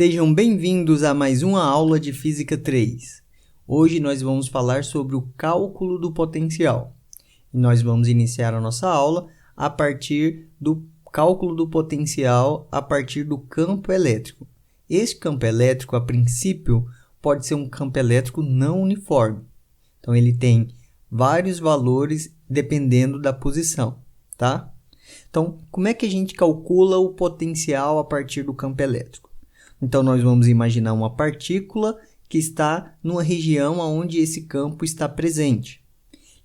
Sejam bem-vindos a mais uma aula de Física 3. Hoje nós vamos falar sobre o cálculo do potencial. E nós vamos iniciar a nossa aula a partir do cálculo do potencial a partir do campo elétrico. Este campo elétrico, a princípio, pode ser um campo elétrico não uniforme. Então, ele tem vários valores dependendo da posição, tá? Então, como é que a gente calcula o potencial a partir do campo elétrico? Então, nós vamos imaginar uma partícula que está numa região onde esse campo está presente.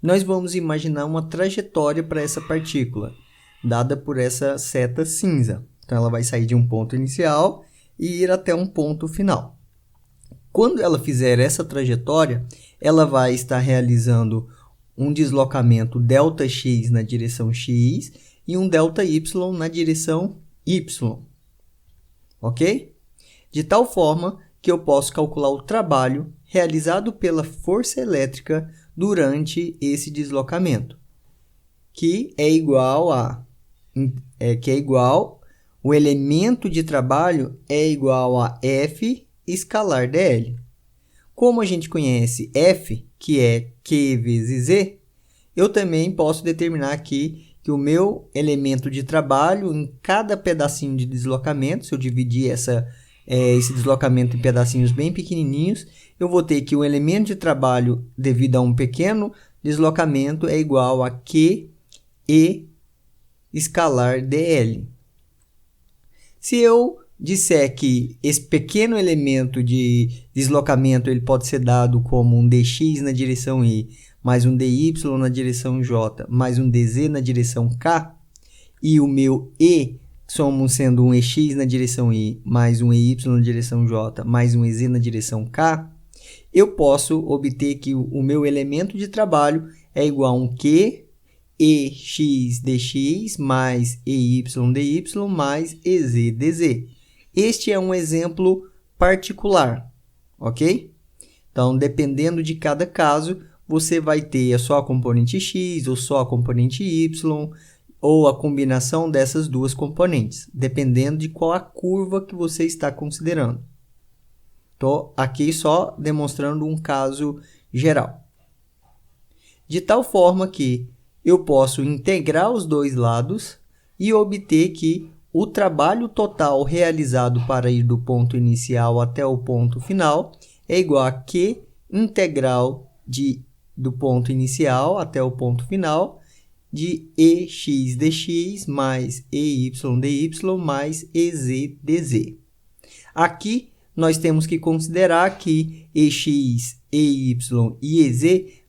Nós vamos imaginar uma trajetória para essa partícula, dada por essa seta cinza. Então, ela vai sair de um ponto inicial e ir até um ponto final. Quando ela fizer essa trajetória, ela vai estar realizando um deslocamento ΔX na direção X e um ΔY na direção Y. Ok? De tal forma que eu posso calcular o trabalho realizado pela força elétrica durante esse deslocamento, que é igual o elemento de trabalho é igual a F escalar dl. Como a gente conhece F, que é Q vezes Z, eu também posso determinar aqui que o meu elemento de trabalho em cada pedacinho de deslocamento, se eu dividir esse deslocamento em pedacinhos bem pequenininhos, eu vou ter que o elemento de trabalho devido a um pequeno deslocamento é igual a QE escalar dl. Se eu disser que esse pequeno elemento de deslocamento ele pode ser dado como um dx na direção y, mais um dy na direção j, mais um dz na direção k, e o meu e sendo um ex na direção y, mais um ey na direção j, mais um ez na direção k, eu posso obter que o meu elemento de trabalho é igual a um q ex dx mais ey dy mais ez dz. Este é um exemplo particular, ok? Então, dependendo de cada caso, você vai ter só a componente x ou só a componente y, ou a combinação dessas duas componentes, dependendo de qual a curva que você está considerando. Estou aqui só demonstrando um caso geral. De tal forma que eu posso integrar os dois lados e obter que o trabalho total realizado para ir do ponto inicial até o ponto final é igual a Q integral do ponto inicial até o ponto final de ex dx mais ey dy mais ez dz. Aqui nós temos que considerar que ex, ey e ez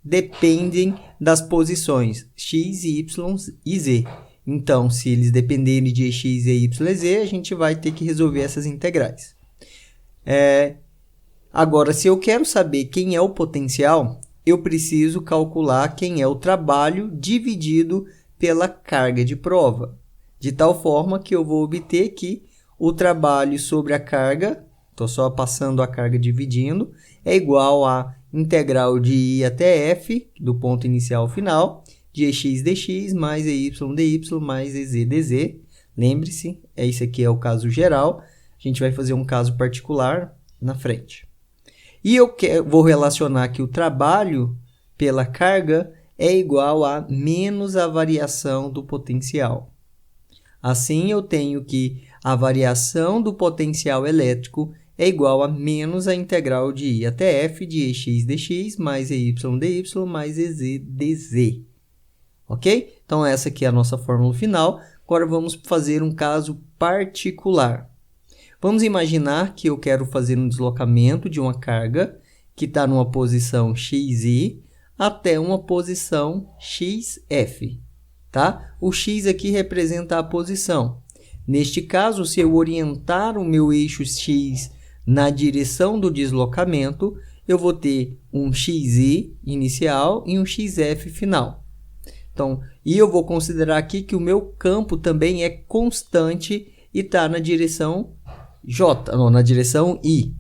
dependem das posições x, y e z. Então, se eles dependerem de ex, ey e z, a gente vai ter que resolver essas integrais. Agora, se eu quero saber quem é o potencial, eu preciso calcular quem é o trabalho dividido pela carga de prova, de tal forma que eu vou obter que o trabalho sobre a carga, estou só passando a carga dividindo, é igual a integral de I até F, do ponto inicial ao final, de ex dx mais ey dy mais ez dz. Lembre-se, esse aqui é o caso geral, a gente vai fazer um caso particular na frente. E eu vou relacionar que o trabalho pela carga é igual a menos a variação do potencial. Assim, eu tenho que a variação do potencial elétrico é igual a menos a integral de I até F de ex dx mais ey dy mais ez dz. Ok? Então, essa aqui é a nossa fórmula final. Agora, vamos fazer um caso particular. Vamos imaginar que eu quero fazer um deslocamento de uma carga que está numa posição xy até uma posição xf. Tá? O x aqui representa a posição. Neste caso, se eu orientar o meu eixo x na direção do deslocamento, eu vou ter um xy inicial e um xf final. Então, e eu vou considerar aqui que o meu campo também é constante e está na direção na direção I,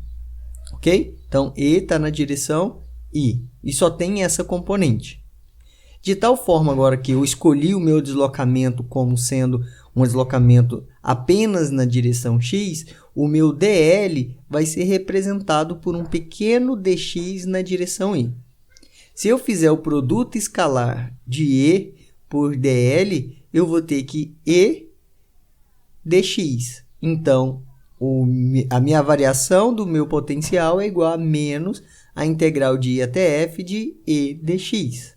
ok? Então, E está na direção I, e só tem essa componente. De tal forma agora que eu escolhi o meu deslocamento como sendo um deslocamento apenas na direção x, o meu dl vai ser representado por um pequeno dx na direção y. Se eu fizer o produto escalar de e por dl, eu vou ter que e dx. Então, a minha variação do meu potencial é igual a menos a integral de i até f de e dx.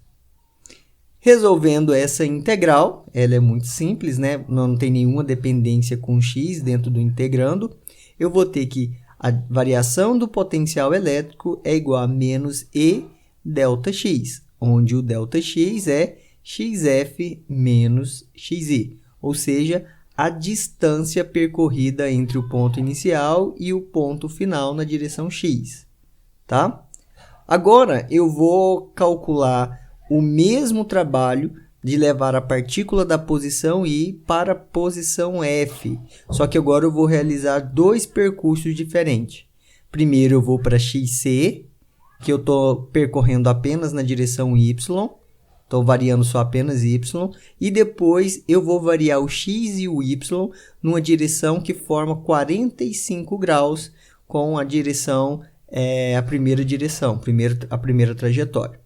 Resolvendo essa integral, ela é muito simples, né? Não tem nenhuma dependência com x dentro do integrando. Eu vou ter que a variação do potencial elétrico é igual a menos e ΔX, onde o ΔX é xf menos xy, ou seja, a distância percorrida entre o ponto inicial e o ponto final na direção x, tá? Agora, eu vou calcular o mesmo trabalho de levar a partícula da posição I para a posição F. Só que agora eu vou realizar dois percursos diferentes. Primeiro eu vou para XC, que eu estou percorrendo apenas na direção Y. Estou variando só apenas Y. E depois eu vou variar o X e o Y numa direção que forma 45 graus com a direção, a primeira direção, a primeira trajetória.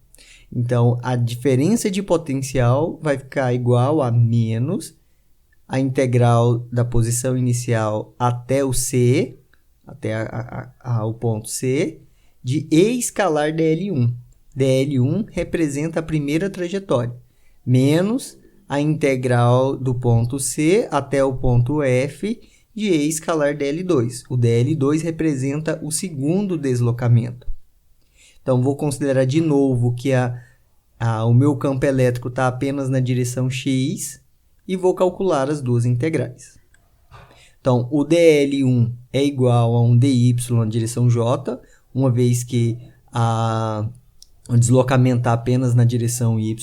Então, a diferença de potencial vai ficar igual a menos a integral da posição inicial até o C, até o ponto C, de E escalar dl1. dl1 representa a primeira trajetória, menos a integral do ponto C até o ponto F de E escalar dl2. O dl2 representa o segundo deslocamento. Então, vou considerar de novo que o meu campo elétrico está apenas na direção x e vou calcular as duas integrais. Então, o dl1 é igual a um dy na direção j, uma vez que o deslocamento está apenas na direção y,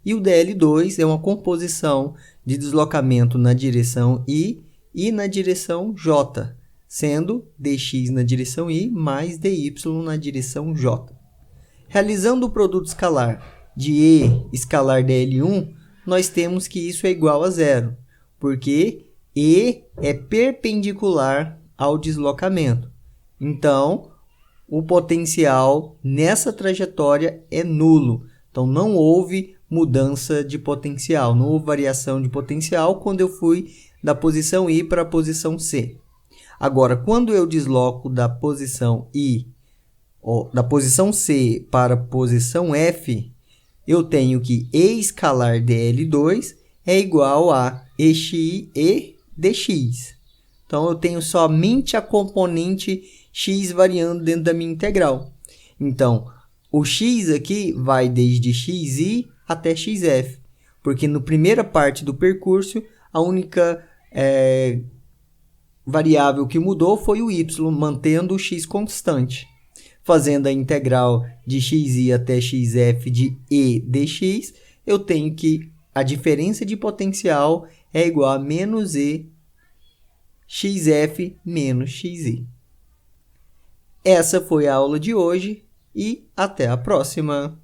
e o dl2 é uma composição de deslocamento na direção i e na direção j, sendo dx na direção i mais dy na direção j. Realizando o produto escalar de E escalar dl1, nós temos que isso é igual a zero, porque E é perpendicular ao deslocamento. Então, o potencial nessa trajetória é nulo. Então, não houve mudança de potencial, não houve variação de potencial quando eu fui da posição I para a posição C. Agora, quando eu desloco da posição I, da posição C para a posição F, eu tenho que E escalar dl2 é igual a EXI e dx. Então, eu tenho somente a componente x variando dentro da minha integral. Então, o x aqui vai desde xi até xf, porque na primeira parte do percurso, a única variável que mudou foi o y, mantendo o x constante. Fazendo a integral de xi até xf de E dx, eu tenho que a diferença de potencial é igual a menos E xf menos xi. Essa foi a aula de hoje e até a próxima!